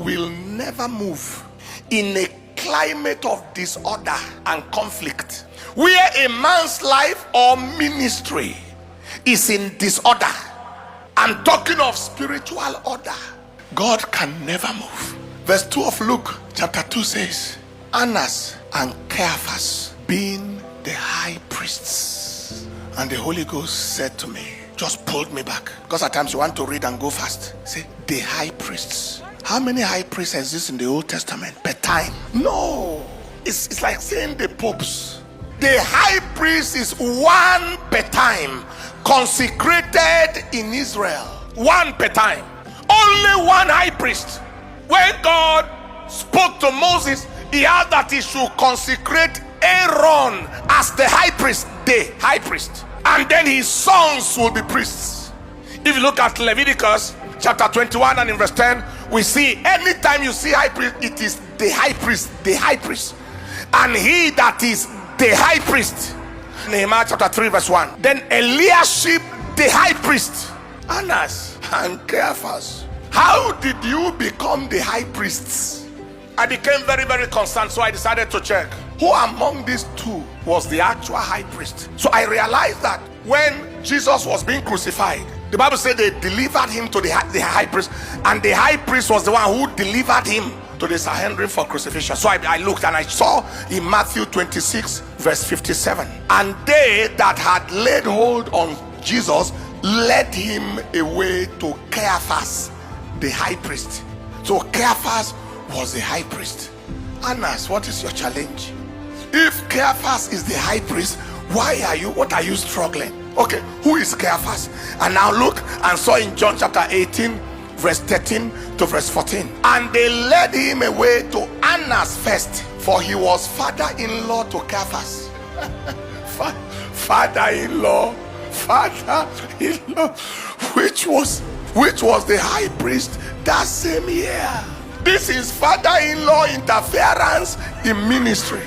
will never move in a climate of disorder and conflict, where a man's life or ministry is in disorder. I'm talking of spiritual order. God can never move. Verse 2 of Luke chapter 2 says, Annas and Caiaphas being the high priests. And the Holy Ghost said to me, just pulled me back, because at times you want to read and go fast. Say, the high priests. How many high priests exist in the Old Testament per time? No. It's like saying the popes. The high priest is one per time, consecrated in Israel. One per time. Only one high priest. When God spoke to Moses, he had that he should consecrate Aaron as the high priest, and then his sons will be priests. If you look at Leviticus chapter 21 and in verse 10, we see anytime you see high priest, it is the high priest, and he that is the high priest. Nehemiah chapter 3 verse 1. Then Eliashib the high priest. Annas and Caiaphas, how did you become the high priests? I became very, very concerned, so I decided to check who among these two was the actual high priest. So I realized that when Jesus was being crucified, the Bible said they delivered him to the high priest, and the high priest was the one who delivered him to the Sanhedrin for crucifixion. So I looked and I saw in Matthew 26 verse 57, and they that had laid hold on Jesus led him away to Caiaphas the high priest. So Caiaphas was the high priest. Annas, what is your challenge? If Caiaphas is the high priest, what are you struggling? Okay, who is Caiaphas? And now look and saw in John chapter 18 verse 13 to verse 14. And they led him away to Annas first, for he was father-in-law to Caiaphas. father-in-law, which was the high priest that same year. This is father-in-law interference in ministry.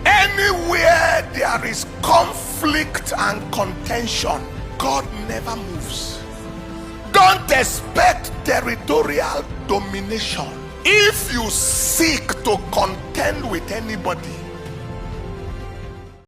Anywhere there is conflict and contention, God never moves. Don't expect territorial domination. If you seek to contend with anybody,